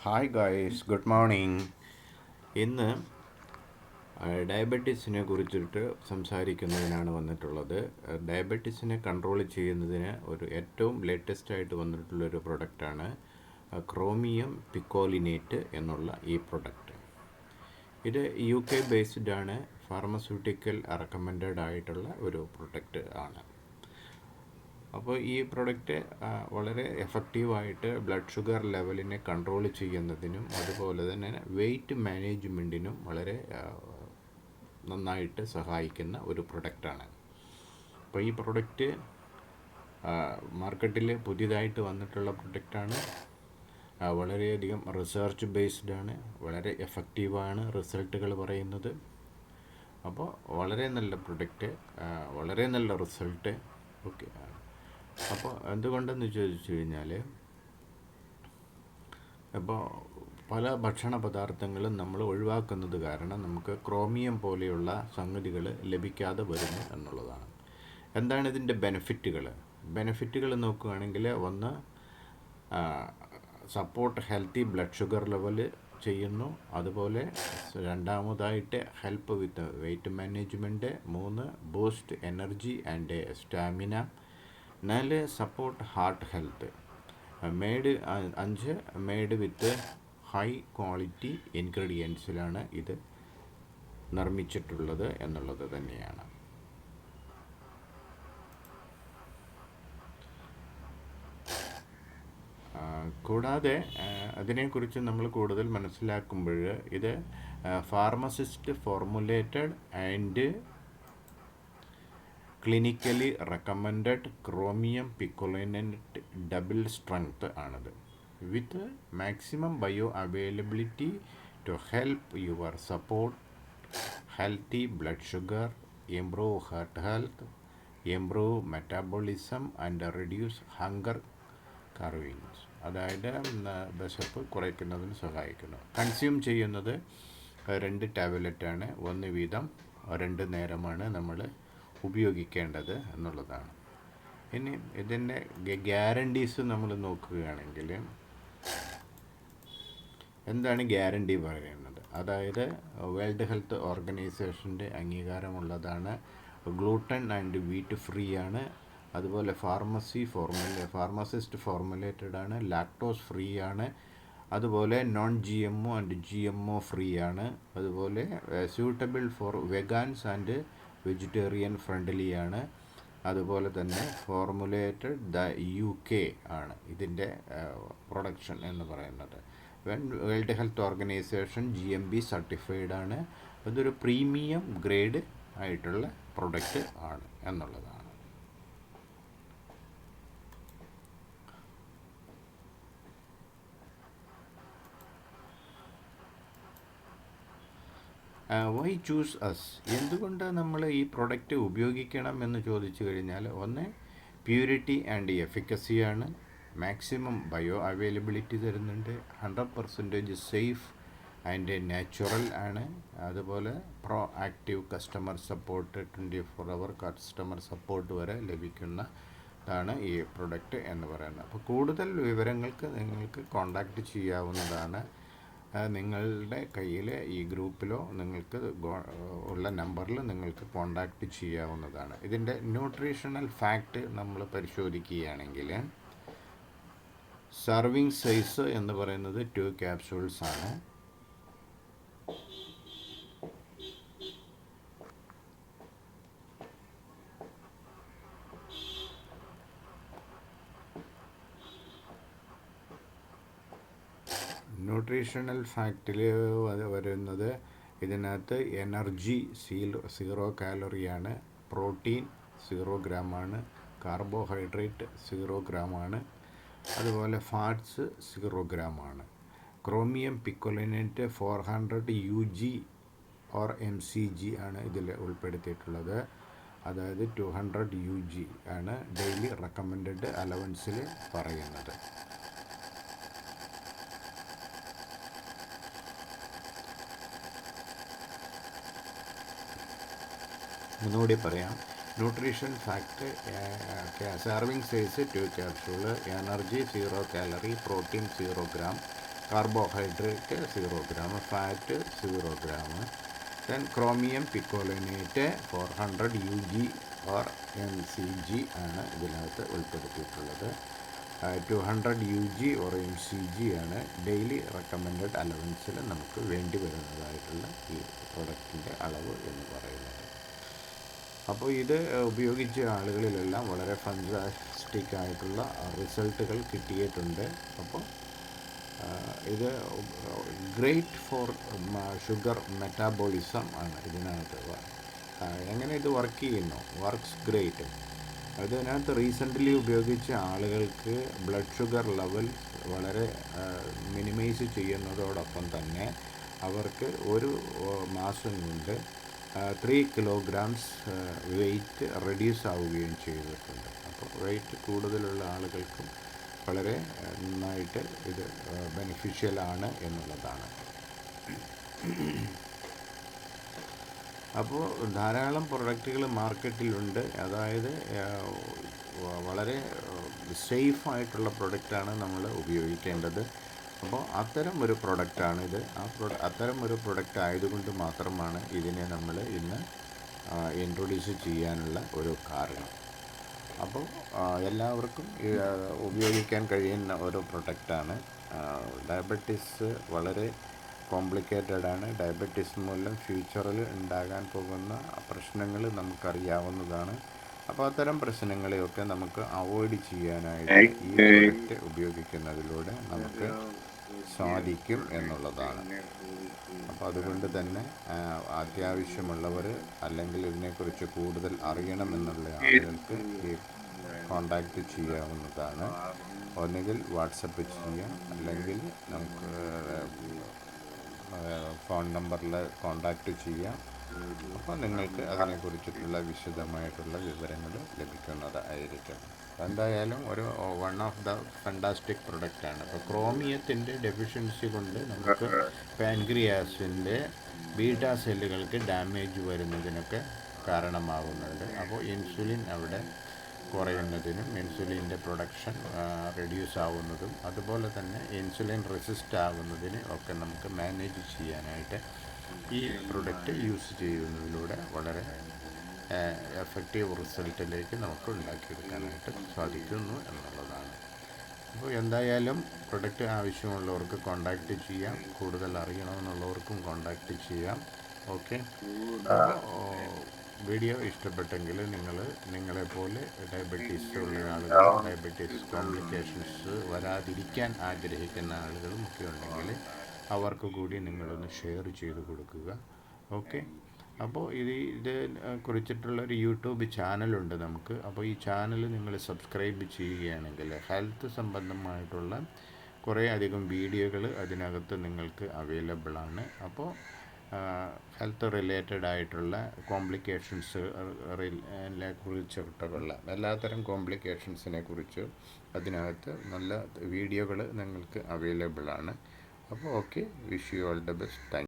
Hi guys, good morning. ഇന്ന് ഡയബറ്റീസിനെ കുറിച്ചിട്ട് സംസാരിക്കുന്നതിനാണ് വന്നിട്ടുള്ളത്. ഡയബറ്റീസിനെ കൺട്രോൾ ചെയ്യുന്നതിന് ഏറ്റവും ലേറ്റസ്റ്റ് ആയിട്ട് വന്നിട്ടുള്ളൊരു പ്രൊഡക്റ്റാണ് ക്രോമിയം പിക്കോലിനേറ്റ് എന്നുള്ള ഈ പ്രൊഡക്റ്റ്. ഇത് UK ബേസ്ഡ് ആണ്, ഫാർമസ്യൂട്ടിക്കൽ റെക്കമെൻഡഡ് ആയിട്ടുള്ള ഒരു പ്രൊഡക്റ്റ് ആണ്. അപ്പോൾ ഈ പ്രൊഡക്റ്റ് വളരെ എഫക്റ്റീവായിട്ട് ബ്ലഡ് ഷുഗർ ലെവലിനെ കൺട്രോൾ ചെയ്യുന്നതിനും അതുപോലെ തന്നെ വെയ്റ്റ് മാനേജ്മെൻറ്റിനും വളരെ നന്നായിട്ട് സഹായിക്കുന്ന ഒരു പ്രൊഡക്റ്റാണ്. അപ്പോൾ ഈ പ്രൊഡക്റ്റ് മാർക്കറ്റിൽ പുതിയതായിട്ട് വന്നിട്ടുള്ള പ്രൊഡക്റ്റാണ്. വളരെയധികം റിസർച്ച് ബേസ്ഡ് ആണ്, വളരെ എഫക്റ്റീവാണ് റിസൾട്ടുകൾ പറയുന്നത്. അപ്പോൾ വളരെ നല്ല പ്രൊഡക്റ്റ്, വളരെ നല്ല റിസൾട്ട് ഓക്കെ. അപ്പോൾ എന്തുകൊണ്ടെന്ന് ചോദിച്ചു കഴിഞ്ഞാൽ, അപ്പോൾ പല ഭക്ഷണ പദാർത്ഥങ്ങളും നമ്മൾ ഒഴിവാക്കുന്നത് കാരണം നമുക്ക് ക്രോമിയം പോലെയുള്ള സംഗതികൾ ലഭിക്കാതെ വരുന്നു എന്നുള്ളതാണ്. എന്താണ് ഇതിൻ്റെ ബെനിഫിറ്റുകൾ നോക്കുകയാണെങ്കിൽ, ഒന്ന് support healthy blood sugar level ചെയ്യുന്നു. അതുപോലെ രണ്ടാമതായിട്ട് help with weight management. 3 boost energy and stamina. 4 support heart health. 5 made with high quality ഇൻഗ്രീഡിയൻസിലാണ് ഇത് നിർമ്മിച്ചിട്ടുള്ളത് എന്നുള്ളത് തന്നെയാണ്. കൂടാതെ അതിനെക്കുറിച്ച് നമ്മൾ കൂടുതൽ മനസ്സിലാക്കുമ്പോൾ, ഇത് pharmacist formulated and clinically recommended chromium picolinate double strength ആണത്, with maximum bioavailability to help your support healthy blood sugar, improve heart health, improve metabolism and reduce hunger cravings. അതായത് വിശപ്പ് കുറയ്ക്കുന്നതിന് സഹായിക്കുന്നു. കൺസ്യൂം ചെയ്യുന്നത് 2 ടാബ്ലറ്റാണ്, 1 വീതം 2 നേരമാണ് നമ്മൾ ഉപയോഗിക്കേണ്ടത് എന്നുള്ളതാണ്. ഇനി ഇതിൻ്റെ ഗ്യാരണ്ടീസ് നമ്മൾ നോക്കുകയാണെങ്കിൽ, എന്താണ് ഗ്യാരണ്ടി പറയുന്നത്? അതായത് വേൾഡ് ഹെൽത്ത് ഓർഗനൈസേഷൻ്റെ അംഗീകാരമുള്ളതാണ്, ഗ്ലൂട്ടൻ ആൻഡ് വീറ്റ് ഫ്രീ ആണ്, അതുപോലെ ഫാർമസിസ്റ്റ് ഫോർമുലേറ്റഡ് ആണ്, ലാക്ടോസ് ഫ്രീ ആണ്, അതുപോലെ non GMO and GMO free ആണ്, അതുപോലെ suitable for vegans and vegetarian friendly ആണ്, അതുപോലെ തന്നെ ഫോർമുലേറ്റഡ് UK ആണ് ഇതിൻ്റെ പ്രൊഡക്ഷൻ എന്ന് പറയുന്നത്. World health organisation GMP certified ആണ്. ഇതൊരു പ്രീമിയം ഗ്രേഡ് ആയിട്ടുള്ള പ്രൊഡക്റ്റ് ആണ് എന്നുള്ളതാണ്. Why choose us? എന്തുകൊണ്ട് നമ്മൾ ഈ പ്രൊഡക്റ്റ് ഉപയോഗിക്കണം എന്ന് ചോദിച്ചു കഴിഞ്ഞാൽ, ഒന്ന് പ്യൂരിറ്റി ആൻഡ് എഫിക്കസിയാണ്, മാക്സിമം ബയോ അവൈലബിലിറ്റി തരുന്നുണ്ട്, 100% സേഫ് ആൻഡ് നാച്ചുറൽ ആണ്, അതുപോലെ proactive customer support 24 hour customer support വരെ ലഭിക്കുന്നതാണ് ഈ പ്രൊഡക്റ്റ് എന്ന് പറയുന്നത്. അപ്പോൾ കൂടുതൽ വിവരങ്ങൾക്ക് നിങ്ങൾക്ക് കോൺടാക്റ്റ് ചെയ്യാവുന്നതാണ്. നിങ്ങളുടെ കയ്യിൽ ഈ ഗ്രൂപ്പിലോ നിങ്ങൾക്ക് ഉള്ള നമ്പറിൽ നിങ്ങൾക്ക് കോൺടാക്റ്റ് ചെയ്യാവുന്നതാണ്. ഇതിൻ്റെ ന്യൂട്രീഷണൽ ഫാക്റ്റ് നമ്മൾ പരിശോധിക്കുകയാണെങ്കിൽ, സർവിങ് സൈസ് എന്ന് പറയുന്നത് 2 ക്യാപ്സൂൾസ് ആണ്. ന്യൂട്രീഷണൽ ഫാക്റ്റിൽ വരുന്നത്, ഇതിനകത്ത് എനർജി 0 കാലറിയാണ്, പ്രോട്ടീൻ 0 ഗ്രാമാണ്, കാർബോഹൈഡ്രേറ്റ് 0 ഗ്രാമാണ്, അതുപോലെ ഫാറ്റ്സ് 0 ഗ്രാമാണ്. Chromium picolinate 400 UG or mcg ആണ് ഇതിൽ ഉൾപ്പെടുത്തിയിട്ടുള്ളത്. അതായത് 200 UG ആണ് ഡെയിലി റെക്കമെൻഡഡ് അലവൻസിൽ പറയുന്നത്. ഒന്നുകൂടി പറയാം. Nutrition fact, serving size 2 capsule, energy 0 calorie, protein 0 gram, carbohydrate 0 gram, fat 0 gram. Then chromium picolinate 400 UG or mcg ആണ് ഇതിനകത്ത് ഉൾപ്പെടുത്തിയിട്ടുള്ളത്. 200 UG or mcg ആണ് ഡെയിലി റെക്കമെൻഡഡ് അലവൻസിൽ നമുക്ക് വേണ്ടി വരുന്നതായിട്ടുള്ള ഈ പ്രൊഡക്റ്റിൻ്റെ അളവ് എന്ന് പറയുന്നത്. അപ്പോൾ ഇത് ഉപയോഗിച്ച ആളുകളിലെല്ലാം വളരെ ഫാൻറ്റാസ്റ്റിക് ആയിട്ടുള്ള റിസൾട്ടുകൾ കിട്ടിയിട്ടുണ്ട്. അപ്പോൾ ഇത് ഗ്രേറ്റ് ഫോർ ഷുഗർ മെറ്റാബോളിസം ആണ് ഇതിനകത്ത്. എങ്ങനെ ഇത് വർക്ക് ചെയ്യുന്നു? Works great. അതിനകത്ത് റീസെൻ്റ്ലി ഉപയോഗിച്ച ആളുകൾക്ക് ബ്ലഡ് ഷുഗർ ലെവൽ വളരെ മിനിമൈസ് ചെയ്യുന്നതോടൊപ്പം തന്നെ അവർക്ക് ഒരു മാസം കൊണ്ട് 3 kilograms വെയിറ്റ് റെഡ്യൂസ് ആവുകയും ചെയ്തിട്ടുണ്ട്. അപ്പോൾ വെയിറ്റ് കൂടുതലുള്ള ആളുകൾക്കും വളരെ നന്നായിട്ട് ഇത് ബെനിഫിഷ്യലാണ് എന്നുള്ളതാണ്. അപ്പോൾ ധാരാളം പ്രൊഡക്റ്റുകൾ മാർക്കറ്റിലുണ്ട്. അതായത് വളരെ സേഫായിട്ടുള്ള പ്രൊഡക്റ്റാണ് നമ്മൾ ഉപയോഗിക്കേണ്ടത്. അപ്പോൾ അത്തരം ഒരു പ്രൊഡക്റ്റാണിത്. അത്തരം ഒരു പ്രൊഡക്റ്റ് ആയതുകൊണ്ട് മാത്രമാണ് ഇതിനെ നമ്മൾ ഇന്ന് ഇൻട്രൊഡ്യൂസ് ചെയ്യാനുള്ള ഒരു കാരണം. അപ്പോൾ എല്ലാവർക്കും ഉപയോഗിക്കാൻ കഴിയുന്ന ഒരു പ്രൊഡക്റ്റാണ്. ഡയബറ്റീസ് വളരെ കോംപ്ലിക്കേറ്റഡ് ആണ്. ഡയബറ്റീസ് മൂലം ഫ്യൂച്ചറിൽ ഉണ്ടാകാൻ പോകുന്ന പ്രശ്നങ്ങൾ നമുക്കറിയാവുന്നതാണ്. അപ്പോൾ അത്തരം പ്രശ്നങ്ങളെയൊക്കെ നമുക്ക് അവോയ്ഡ് ചെയ്യാനായിട്ട് ഈ പ്രൊഡക്റ്റ് ഉപയോഗിക്കുന്നതിലൂടെ നമുക്ക് സാധിക്കും എന്നുള്ളതാണ്. അപ്പോൾ അതുകൊണ്ട് തന്നെ അത്യാവശ്യമുള്ളവർ അല്ലെങ്കിൽ ഇതിനെക്കുറിച്ച് കൂടുതൽ അറിയണമെന്നുള്ള ആളുകൾക്ക് ഈ കോണ്ടാക്റ്റ് ചെയ്യാവുന്നതാണ്. ഒന്നുകിൽ വാട്സപ്പ് ചെയ്യാം, അല്ലെങ്കിൽ നമുക്ക് ഫോൺ നമ്പറിൽ കോണ്ടാക്റ്റ് ചെയ്യാം. അപ്പോൾ നിങ്ങൾക്ക് അതിനെക്കുറിച്ചിട്ടുള്ള വിശദമായിട്ടുള്ള വിവരങ്ങൾ ലഭിക്കുന്നതായിരിക്കും. എന്തായാലും ഒരു വൺ ഓഫ് ദ ഫാൻറ്റാസ്റ്റിക് പ്രൊഡക്റ്റാണ്. അപ്പോൾ ക്രോമിയത്തിൻ്റെ ഡെഫിഷ്യൻസി കൊണ്ട് നമുക്ക് പാൻക്രിയാസിൻ്റെ ബീറ്റാ സെല്ലുകൾക്ക് ഡാമേജ് വരുന്നതിനൊക്കെ കാരണമാകുന്നുണ്ട്. അപ്പോൾ ഇൻസുലിൻ അവിടെ കുറയുന്നതിനും ഇൻസുലിൻ്റെ പ്രൊഡക്ഷൻ റെഡ്യൂസ് ആവുന്നതും അതുപോലെ തന്നെ ഇൻസുലിൻ റെസിസ്റ്റ് ആകുന്നതിന് ഒക്കെ നമുക്ക് മാനേജ് ചെയ്യാനായിട്ട് ഈ പ്രൊഡക്റ്റ് യൂസ് ചെയ്യുന്നതിലൂടെ വളരെ എഫക്റ്റീവ് റിസൾട്ടിലേക്ക് നമുക്ക് ഉണ്ടാക്കിയെടുക്കാനായിട്ട് സാധിക്കുന്നു എന്നുള്ളതാണ്. അപ്പോൾ എന്തായാലും പ്രൊഡക്റ്റ് ആവശ്യമുള്ളവർക്ക് കോണ്ടാക്റ്റ് ചെയ്യാം. കൂടുതൽ അറിയണമെന്നുള്ളവർക്കും കോണ്ടാക്റ്റ് ചെയ്യാം. ഓക്കെ. വീഡിയോ ഇഷ്ടപ്പെട്ടെങ്കിൽ നിങ്ങളെപ്പോലെ ഡയബറ്റീസ് ഉള്ള ആളുകൾ, ഡയബറ്റീസ് കോംപ്ലിക്കേഷൻസ് വരാതിരിക്കാൻ ആഗ്രഹിക്കുന്ന ആളുകളും ഒക്കെ ഉണ്ടെങ്കിൽ അവർക്ക് കൂടി നിങ്ങളൊന്ന് ഷെയർ ചെയ്ത് കൊടുക്കുക. ഓക്കെ. അപ്പോൾ ഇത് കുറിച്ചിട്ടുള്ളൊരു യൂട്യൂബ് ചാനലുണ്ട് നമുക്ക്. അപ്പോൾ ഈ ചാനൽ നിങ്ങൾ സബ്സ്ക്രൈബ് ചെയ്യുകയാണെങ്കിൽ ഹെൽത്ത് സംബന്ധമായിട്ടുള്ള കുറേ അധികം വീഡിയോകൾ അതിനകത്ത് നിങ്ങൾക്ക് അവൈലബിളാണ്. അപ്പോൾ ഹെൽത്ത് റിലേറ്റഡ് ആയിട്ടുള്ള കോംപ്ലിക്കേഷൻസ് കുറിച്ചിട്ടുള്ള എല്ലാത്തരം കോംപ്ലിക്കേഷൻസിനെ കുറിച്ച് അതിനകത്ത് നല്ല വീഡിയോകൾ നിങ്ങൾക്ക് അവൈലബിളാണ്. അപ്പോൾ okay, wish you all the best. Thank